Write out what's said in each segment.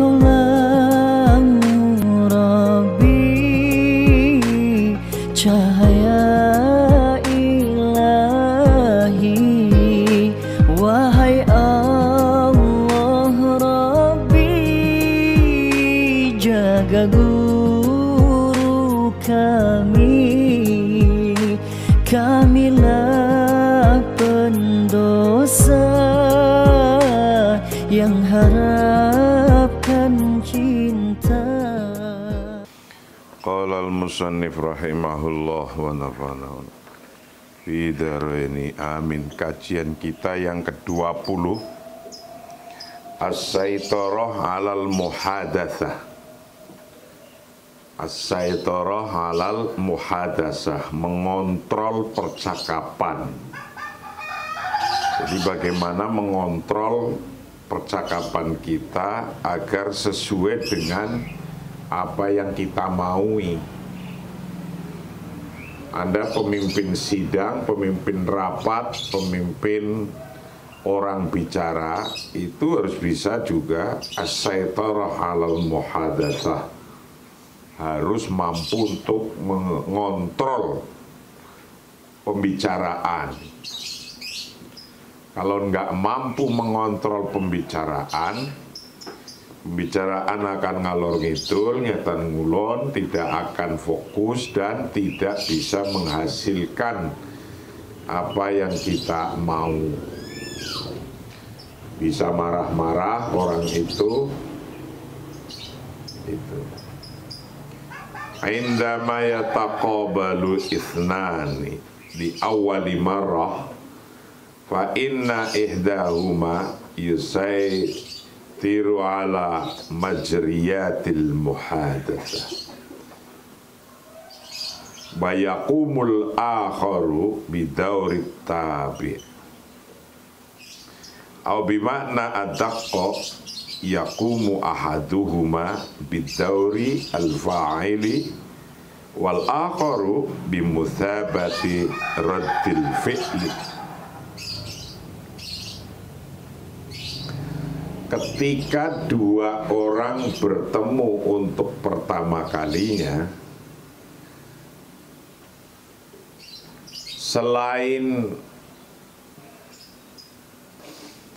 Kaulah Rabbi, cahaya ilahi. Wahai Allah Rabbi, jaga guru kami. Kamilah pendosa yang harapkan cinta. Qala al-musannif rahimahullah wa nafa'ana fi dharaini amin. Kajian kita yang ke-20, As-Saitarah 'alal muhadatsah. As-Saitarah 'alal muhadatsah, mengontrol percakapan. Jadi bagaimana mengontrol percakapan kita agar sesuai dengan apa yang kita maui. Anda pemimpin sidang, pemimpin rapat, pemimpin orang bicara, itu harus bisa juga as-saitarah 'alal muhadatsah. Harus mampu untuk mengontrol pembicaraan. Kalau nggak mampu mengontrol pembicaraan akan ngalor ngidul, ngetan ngulon, tidak akan fokus dan tidak bisa menghasilkan apa yang kita mau. Bisa marah-marah orang itu. Indama yataqabalu ithnani di awali marrah fa inna ihdahuma yusaytiru ala majriyatil muhadatsah wa yaqumul akharu bidawri tabi' aw bimakna adaqqa yaqumu ahaduhuma bidawri al-fa'ili wal akharu bimuthabati raddil fi'li. Ketika dua orang bertemu untuk pertama kalinya, selain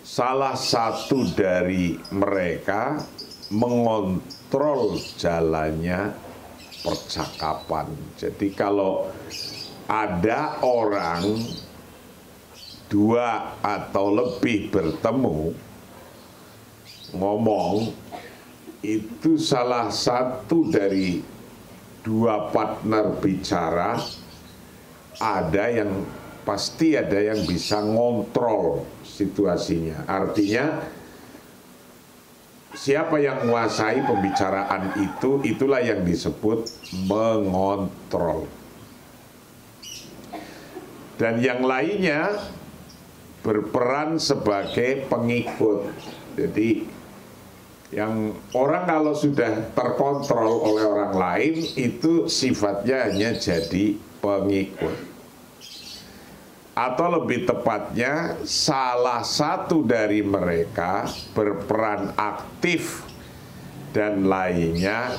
salah satu dari mereka mengontrol jalannya percakapan. Jadi kalau ada orang dua atau lebih bertemu ngomong, itu salah satu dari dua partner bicara pasti ada yang bisa ngontrol situasinya. Artinya siapa yang menguasai pembicaraan itu, itulah yang disebut mengontrol. Dan yang lainnya berperan sebagai pengikut. Jadi yang orang kalau sudah terkontrol oleh orang lain, itu sifatnya hanya jadi pengikut. Atau lebih tepatnya, salah satu dari mereka berperan aktif dan lainnya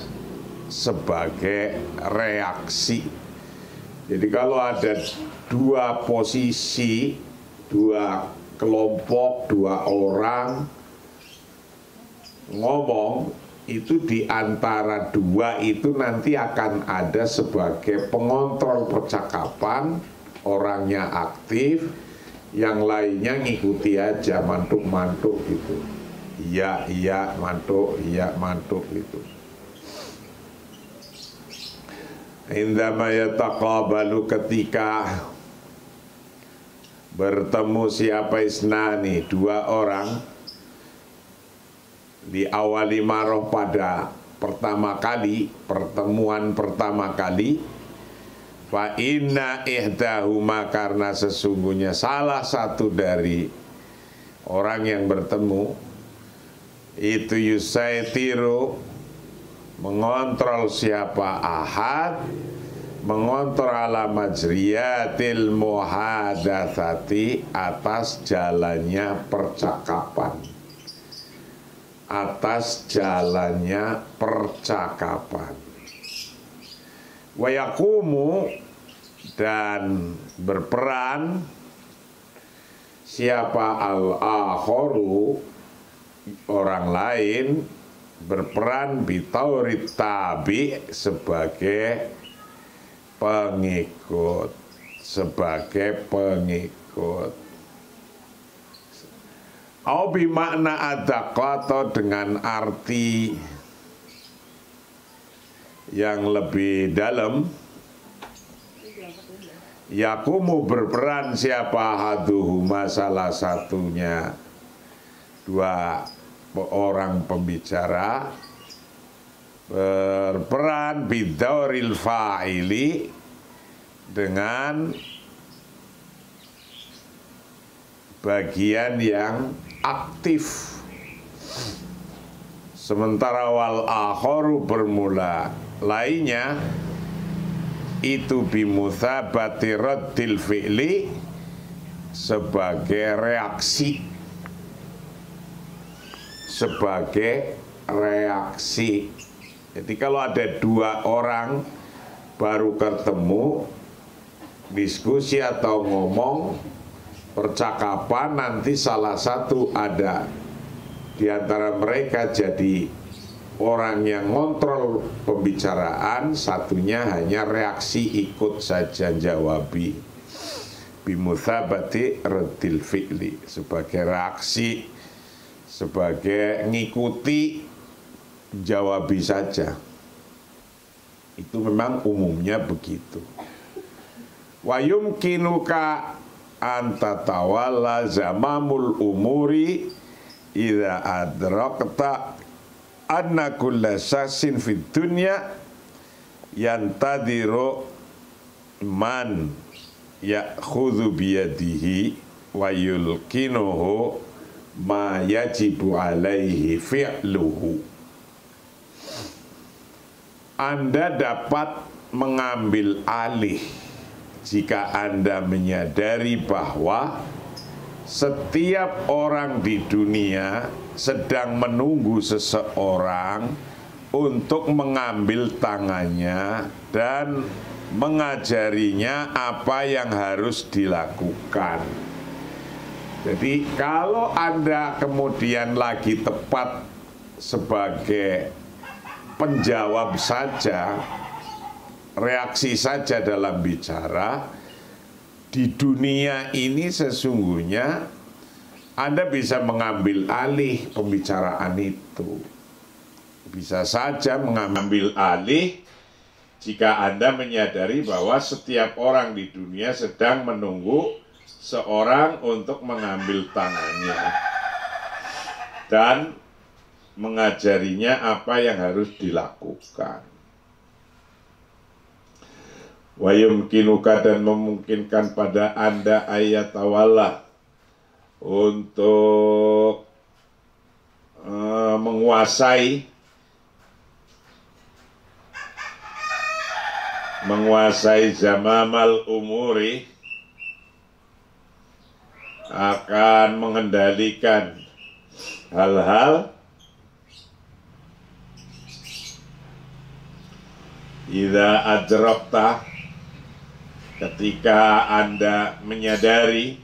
sebagai reaksi. Jadi kalau ada dua posisi, dua kelompok, dua orang ngomong, itu di antara dua itu nanti akan ada sebagai pengontrol percakapan. Orangnya aktif, yang lainnya ngikuti aja, mantuk-mantuk gitu. Iya, mantuk gitu. Indama yataqabalu, ketika bertemu siapa isnani, dua orang, di awali maroh pada pertama kali, pertemuan pertama kali, fa inna ihdahuma, karena sesungguhnya salah satu dari orang yang bertemu itu yusaitiru, mengontrol siapa ahad, mengontrol ala majriyatil muhadatsati, atas jalannya percakapan. atas jalannya percakapan. Wa yaqumu, dan berperan siapa al-akharu, orang lain, berperan bitaurit tabi, sebagai pengikut, au bimakna adaqata, dengan arti yang lebih dalam, yakumu, berperan siapa haduhuma, salah satunya, dua orang pembicara, berperan bidauril fa'ili, dengan bagian yang aktif. Sementara wal akharu, bermula lainnya, itu bimuthabati raddil fi'li, sebagai reaksi, Jadi kalau ada dua orang baru ketemu, diskusi atau ngomong, percakapan, nanti salah satu ada di antara mereka jadi orang yang ngontrol pembicaraan, satunya hanya reaksi, ikut saja, jawabi. Bimuthabati raddil fi'li, sebagai reaksi, sebagai ngikuti, jawabi saja. Itu memang umumnya begitu. Wa yumkinuka antatawalla zamamul umuri idza adrakta anna kulla syasin fid dunya yantadiru man ya'khudhu biyadihi wa yulkinuhu ma yajibu alaihi fi'luhu. Anda dapat mengambil alih jika Anda menyadari bahwa setiap orang di dunia sedang menunggu seseorang untuk mengambil tangannya dan mengajarinya apa yang harus dilakukan. Jadi kalau Anda kemudian lagi tepat sebagai penjawab saja, reaksi saja dalam bicara, di dunia ini sesungguhnya Anda bisa mengambil alih pembicaraan itu. Bisa saja mengambil alih jika Anda menyadari bahwa setiap orang di dunia sedang menunggu seorang untuk mengambil tangannya dan mengajarinya apa yang harus dilakukan. Wa yumkinuka, dan memungkinkan pada Anda ayat awallah untuk menguasai zamamal umuri, akan mengendalikan hal-hal idza adrakta, ketika Anda menyadari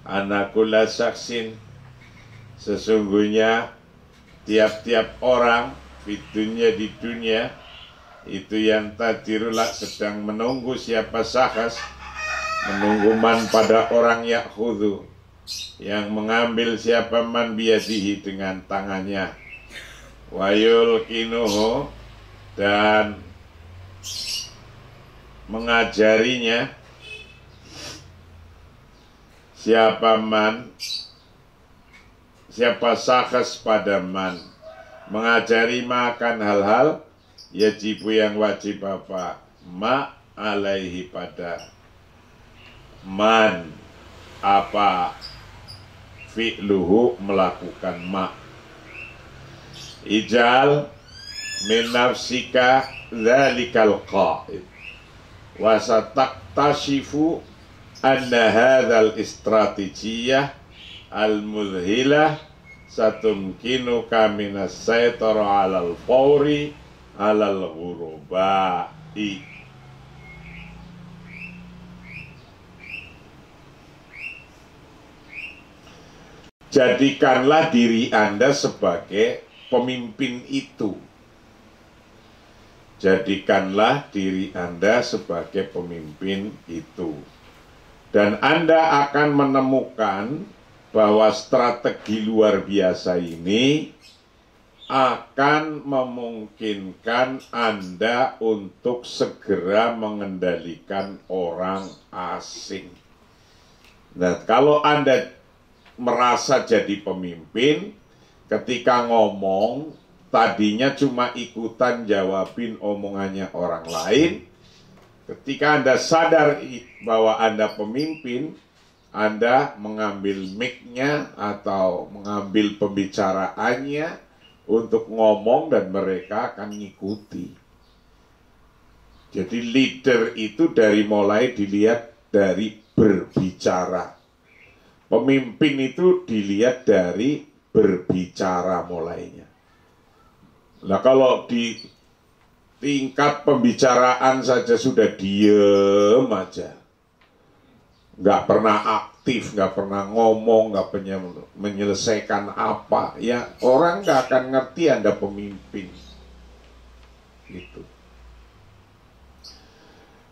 anakulla syaksin, sesungguhnya tiap-tiap orang fitunya di dunia itu yang tadirulak, sedang menunggu siapa sahas, menunggu man pada orang yakhudhu, yang mengambil siapa man biyadihi, dengan tangannya, wayul kinuhu, dan mengajarinya siapa man, siapa sahas pada man, mengajari makan hal-hal yajibu, yang wajib apa, ma alaihi, pada man, apa fi'luhu, melakukan ma. Ijal min nafsika dzalikal qa'id wa sataktashifu anna hadzal istratijiyah al-mudhilah satumkinuka minas saitara alal fauri alal ghurubai. Jadikanlah diri Anda sebagai pemimpin itu. Jadikanlah diri Anda sebagai pemimpin itu. Dan Anda akan menemukan bahwa strategi luar biasa ini akan memungkinkan Anda untuk segera mengendalikan orang asing. Nah, kalau Anda merasa jadi pemimpin, ketika ngomong, tadinya cuma ikutan jawabin omongannya orang lain. Ketika Anda sadar bahwa Anda pemimpin, Anda mengambil mic-nya atau mengambil pembicaraannya untuk ngomong dan mereka akan ngikuti. Jadi leader itu mulai dilihat dari berbicara. Pemimpin itu dilihat dari berbicara mulainya. Nah, kalau di tingkat pembicaraan saja sudah diem aja, nggak pernah aktif, nggak pernah ngomong, nggak pernah menyelesaikan apa, ya orang nggak akan ngerti Anda pemimpin. Gitu.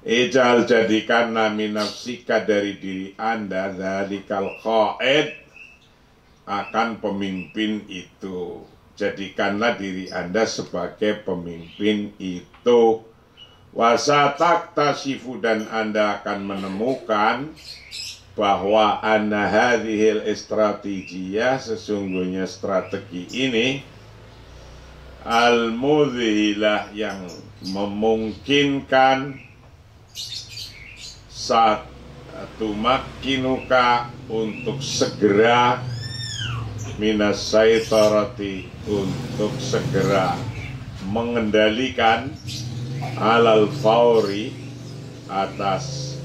Ijal jadikan nami nafsika dari diri Anda dzalikal qaid akan pemimpin itu. Jadikanlah diri Anda sebagai pemimpin itu. Wasatak tasifu, dan Anda akan menemukan bahwa anna hadhil istratijiyah, sesungguhnya strategi ini al-mudhilah, yang memungkinkan satu makinuka untuk segera minas saitarati, untuk segera mengendalikan alal fauri, atas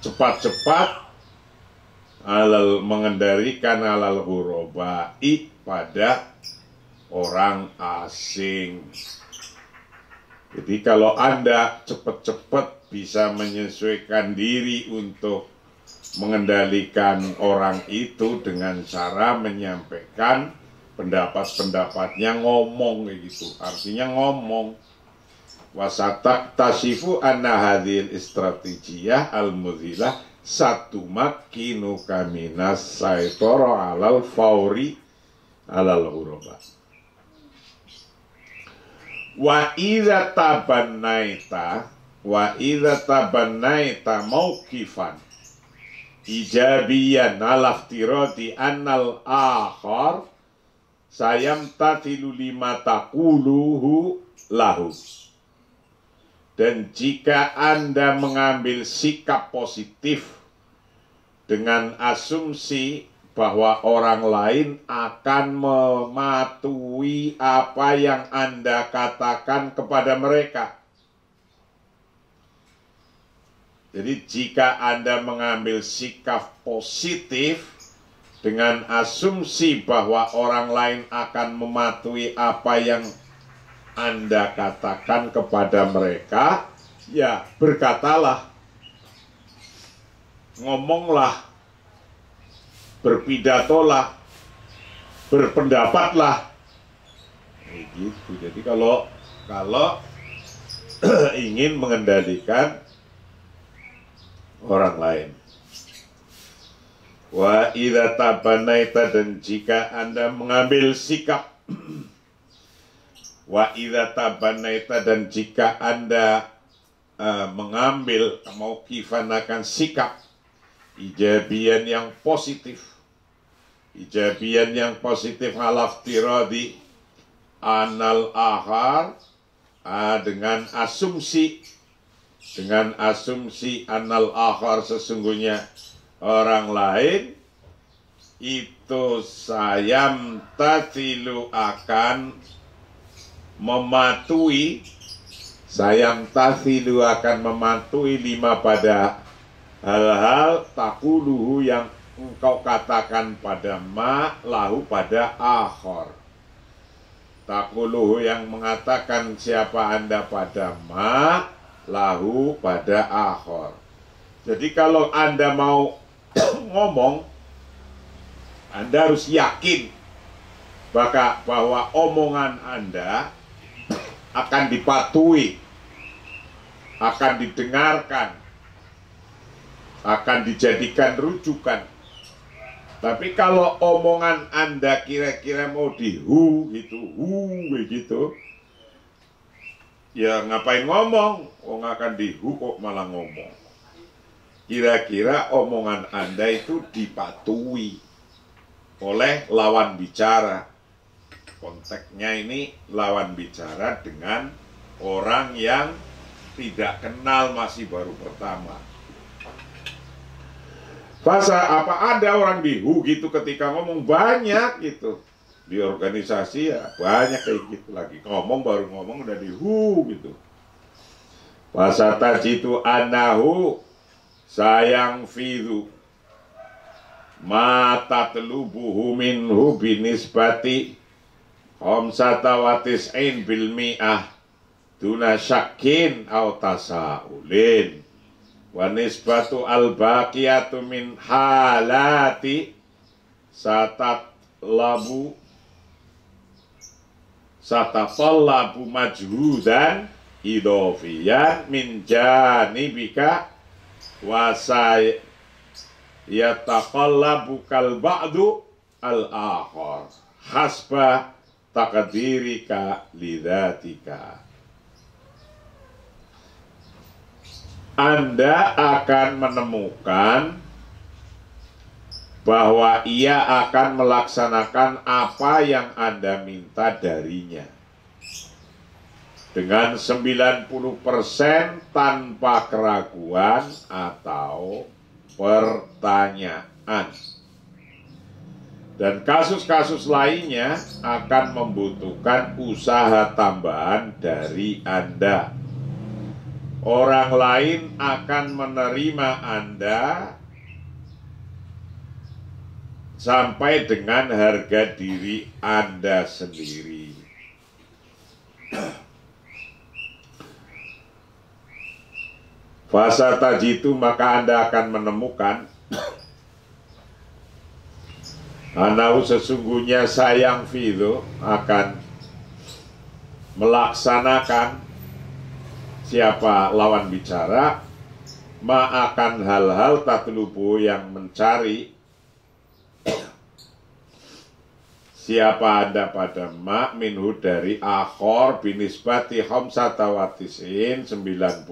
cepat-cepat, mengendalikan alal hurobai, pada orang asing. Jadi kalau Anda cepat-cepat bisa menyesuaikan diri untuk mengendalikan orang itu dengan cara menyampaikan pendapat-pendapatnya, ngomong kayak gitu. Artinya ngomong. Wasatak tasifu anna hadhil istratijiyah al-mudhilah satu makinu kaminas saitara alal fauri alal huroba. Wa idza tabannaita mauqifan ijabiyan alaftirati annal akhar sayamtathilu lima taquluhu lahu. Dan jika Anda mengambil sikap positif dengan asumsi bahwa orang lain akan mematuhi apa yang Anda katakan kepada mereka. Jadi jika Anda mengambil sikap positif dengan asumsi bahwa orang lain akan mematuhi apa yang Anda katakan kepada mereka, ya berkatalah, ngomonglah, berpidatolah, berpendapatlah. Gitu. Jadi kalau ingin mengendalikan orang lain. Wa idza tabanaita, dan jika Anda mengambil sikap wa idza tabanaita, dan jika Anda mengambil mauqifan, akan sikap ijabian yang positif. Ijabian yang positif alaftiradi anal akhar, dengan asumsi anal akhar, sesungguhnya orang lain itu sayam tathilu, akan mematuhi, lima pada hal-hal takuluhu yang engkau katakan pada ma, lahu pada akhor. Takuluhu yang mengatakan siapa Anda pada ma, lahu pada akhor. Jadi kalau Anda mau ngomong, Anda harus yakin bahwa omongan Anda akan dipatuhi, akan didengarkan, akan dijadikan rujukan. Tapi kalau omongan Anda kira-kira mau begitu, ya ngapain ngomong? Oh, nggak akan kok malah ngomong. Kira-kira omongan Anda itu dipatuhi oleh lawan bicara. Konteksnya ini lawan bicara dengan orang yang tidak kenal, masih baru pertama. Apa ada orang gitu ketika ngomong banyak gitu. Di organisasi ya banyak kayak gitu lagi. Baru ngomong udah gitu. Tajitu anahu sayang fidu mata telubuhu minhu binisbati khamsata wa tis'in bil mi'ah duna syakin au tasa'ulin wa nisbatu al-baqiyatu min halati satatallabu majhudan idofiyan min janibika wasay yataqallabu kal ba'du al-akhar hasba taqdirika lidzatika. Anda akan menemukan bahwa ia akan melaksanakan apa yang Anda minta darinya dengan 90% tanpa keraguan atau pertanyaan. Dan kasus-kasus lainnya akan membutuhkan usaha tambahan dari Anda. Orang lain akan menerima Anda sampai dengan harga diri Anda sendiri. Fasa tajitu, maka Anda akan menemukan Anau sesungguhnya sayang fido akan melaksanakan siapa lawan bicara akan hal-hal tatlubu yang mencari siapa Anda pada minhu dari akhor binisbati khamsata wa tis'in 95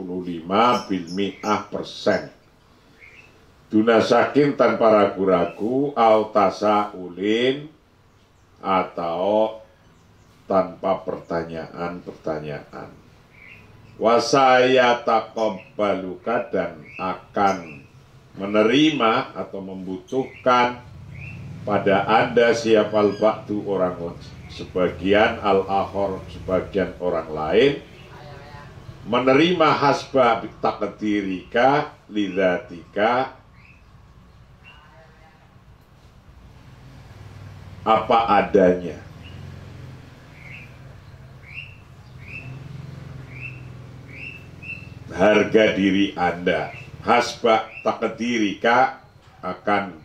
bil mi'ah persen duna sakin tanpa ragu-ragu au tasa'ulin atau tanpa pertanyaan-pertanyaan. Wasaya taqabbaluka dan akan menerima atau membutuhkan pada Anda siapal ba'du orang sebagian al-akhor sebagian orang lain menerima hasba taqdirika lidzatika apa adanya. Harga diri Anda hasba taqdirika akan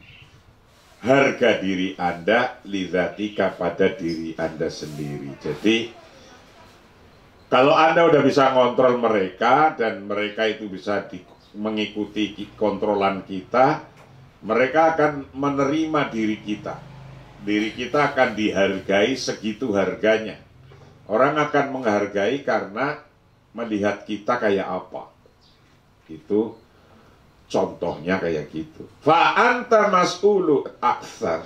harga diri Anda lidzatika pada diri Anda sendiri. Jadi kalau Anda udah bisa ngontrol mereka dan mereka itu bisa mengikuti kontrolan kita, mereka akan menerima diri kita. Diri kita akan dihargai segitu harganya. Orang akan menghargai karena melihat kita kayak apa. Itu contohnya kayak gitu. Fa anta mas'ulu aktsar.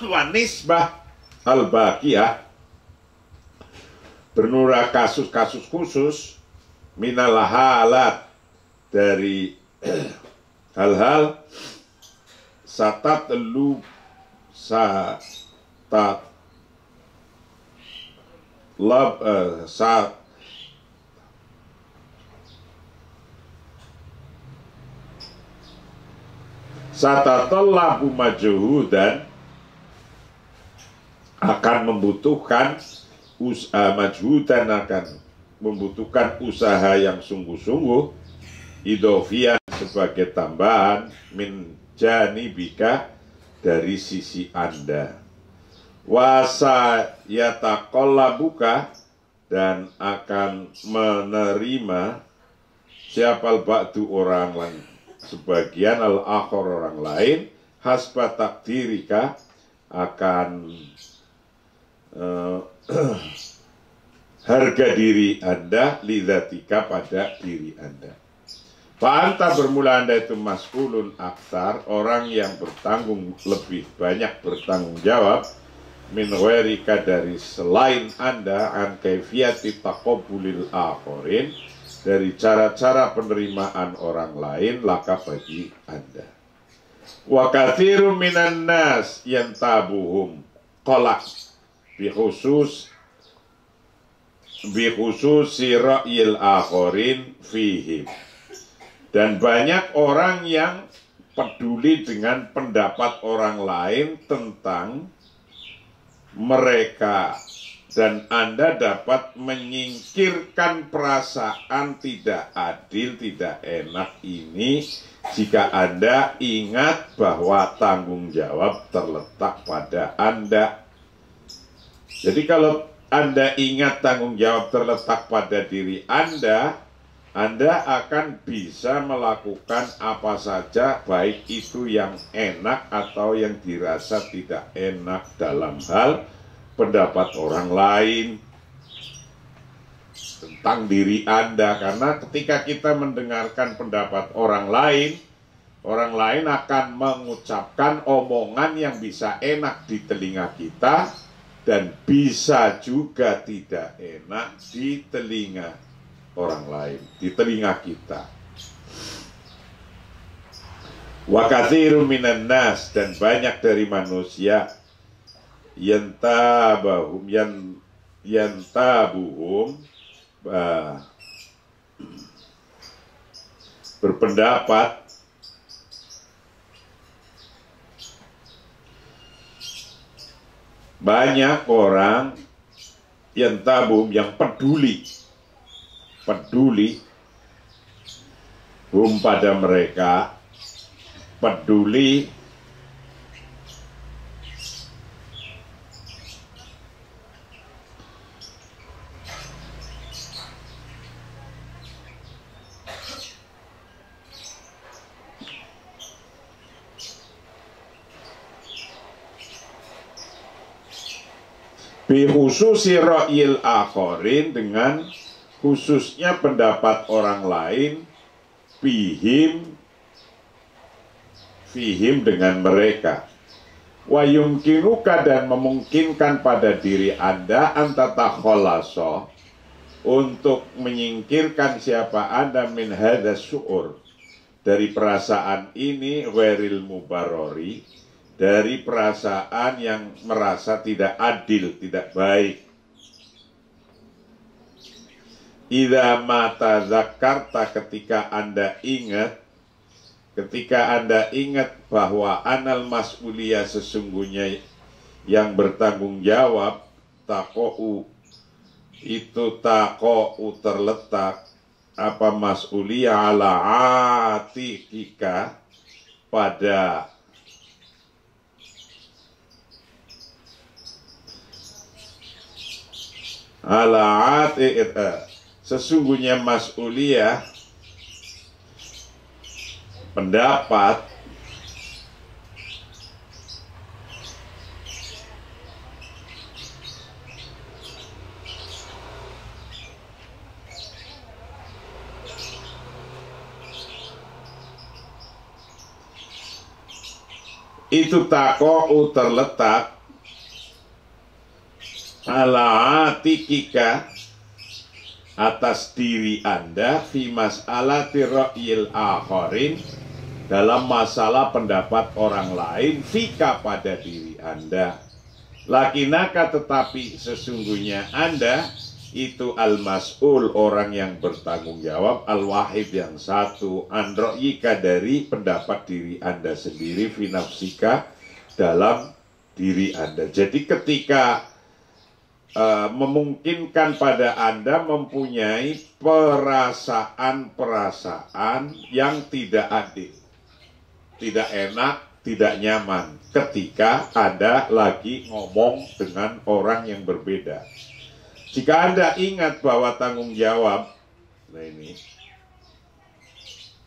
Wa nisbah al-baqiyah bernura kasus-kasus khusus minal halat dari hal-hal satatallabu majhudan, akan membutuhkan majhudan, akan membutuhkan usaha yang sungguh-sungguh, idofian sebagai tambahan, min janibika dari sisi Anda, wasa yataqallabuka, dan akan menerima siapal ba'du orang lain, sebagian al-akhor orang lain, hasba takdirika, akan harga diri Anda, lidzatika pada diri Anda. Fa'anta bermula Anda itu mas'ulun aksar, orang yang bertanggung lebih banyak bertanggung jawab, min ghairika dari selain Anda, an kaifiyati taqabbulil akhirin, dari cara-cara penerimaan orang lain, laka bagi Anda. Wa katsirun minan nas yantabuhum qalaq bi khususi ra'yil akhirin fihim. Dan banyak orang yang peduli dengan pendapat orang lain tentang mereka, dan Anda dapat menyingkirkan perasaan tidak adil, tidak enak ini jika Anda ingat bahwa tanggung jawab terletak pada Anda. Jadi kalau Anda ingat tanggung jawab terletak pada diri Anda akan bisa melakukan apa saja, baik itu yang enak atau yang dirasa tidak enak dalam hal pendapat orang lain tentang diri Anda. Karena ketika kita mendengarkan pendapat orang lain akan mengucapkan omongan yang bisa enak di telinga kita dan bisa juga tidak enak di telinga orang lain, di telinga kita. Wa katsirun minan nas, dan banyak dari manusia yantabuhum berpendapat banyak orang yantabuhum yang peduli pada mereka, peduli bi khususi ra'yil akhirin, dengan khususnya pendapat orang lain, fihim dengan mereka. Wa yumkinuka, dan memungkinkan pada diri Anda, antatakhollaso, untuk menyingkirkan siapa Anda, min hadas syu'ur, dari perasaan ini, ghairil mubarrori, dari perasaan yang merasa tidak adil, tidak baik. Idza mata zakarta, ketika Anda ingat bahwa anal mas'uliyah, sesungguhnya yang bertanggung jawab, taqo'u, itu taqo'u terletak, apa mas'uliyah ala atikika, pada ala atikika, sesungguhnya mas'uliyah, pendapat, itu tako'u terletak ala atikika, atas diri Anda, fi mas'alati ra'yil akhirin, dalam masalah pendapat orang lain, fika pada diri Anda. Lakinaka tetapi sesungguhnya Anda itu al-mas'ul, orang yang bertanggung jawab, al-wahid yang satu, an ra'yika dari pendapat diri Anda sendiri, fi nafsika dalam diri Anda. Jadi ketika memungkinkan pada Anda mempunyai perasaan-perasaan yang tidak adil, tidak enak, tidak nyaman ketika Anda lagi ngomong dengan orang yang berbeda. Jika Anda ingat bahwa tanggung jawab, nah ini,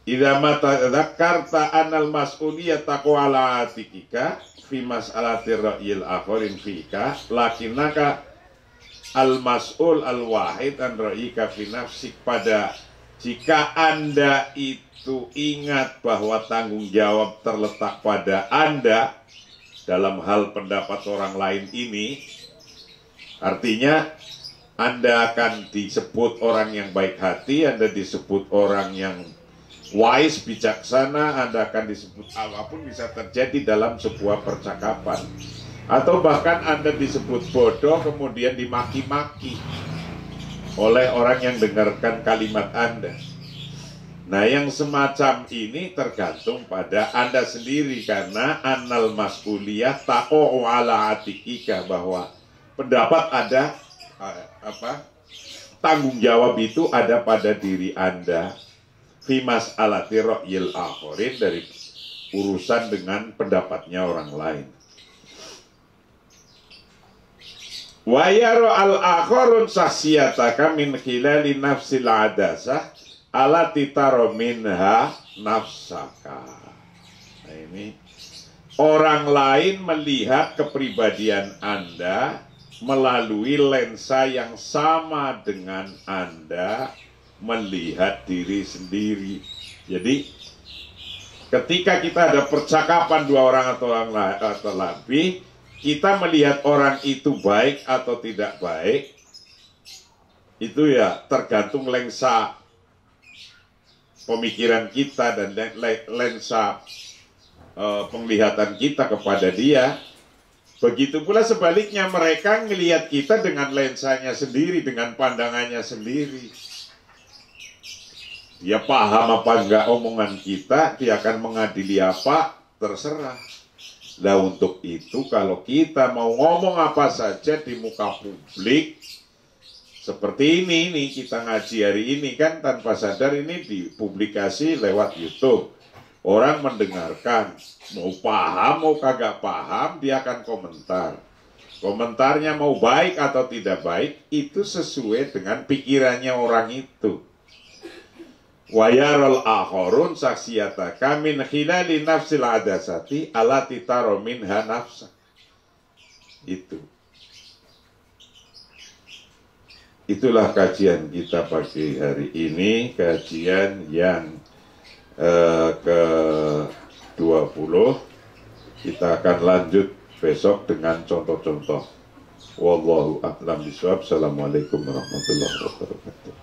idza matadzakarta anal mas'uliyata taqwa ala atikika fi mas'alati ra'yil akharin fika lakinaka al mas'ul al wahid an ra'yika fi nafsik. Pada jika Anda itu ingat bahwa tanggung jawab terletak pada Anda dalam hal pendapat orang lain ini, artinya Anda akan disebut orang yang baik hati, Anda disebut orang yang wise, bijaksana, Anda akan disebut apapun bisa terjadi dalam sebuah percakapan. Atau bahkan Anda disebut bodoh kemudian dimaki-maki oleh orang yang dengarkan kalimat Anda. Nah, yang semacam ini tergantung pada Anda sendiri, karena annal mas'uliyah taqa'u ala atikika, bahwa pendapat ada tanggung jawab itu ada pada diri Anda fi mas'alati ra'yil akharin, dari urusan dengan pendapatnya orang lain. Wa yara al-akharun sahsiyataka min khilali nafsil adasah alati taro minha nafsaka. Nah, ini orang lain melihat kepribadian Anda melalui lensa yang sama dengan Anda melihat diri sendiri. Jadi ketika kita ada percakapan dua orang atau lebih, kita melihat orang itu baik atau tidak baik, itu ya tergantung lensa pemikiran kita dan lensa penglihatan kita kepada dia. Begitu pula sebaliknya, mereka melihat kita dengan lensanya sendiri, dengan pandangannya sendiri. Dia paham apa enggak omongan kita, dia akan mengadili apa, terserah. Nah, untuk itu kalau kita mau ngomong apa saja di muka publik, seperti ini kita ngaji hari ini kan tanpa sadar ini dipublikasi lewat YouTube. Orang mendengarkan, mau paham mau kagak paham, dia akan komentar. Komentarnya mau baik atau tidak baik, itu sesuai dengan pikirannya orang itu. Wa yaral akharun saksiyataka min khilali nafsil adasati alati taro minha nafsa. Itulah kajian kita pagi hari ini, kajian yang ke-20. Kita akan lanjut besok dengan contoh-contoh. Wallahu a'lam bishawab. Assalamualaikum warahmatullahi wabarakatuh.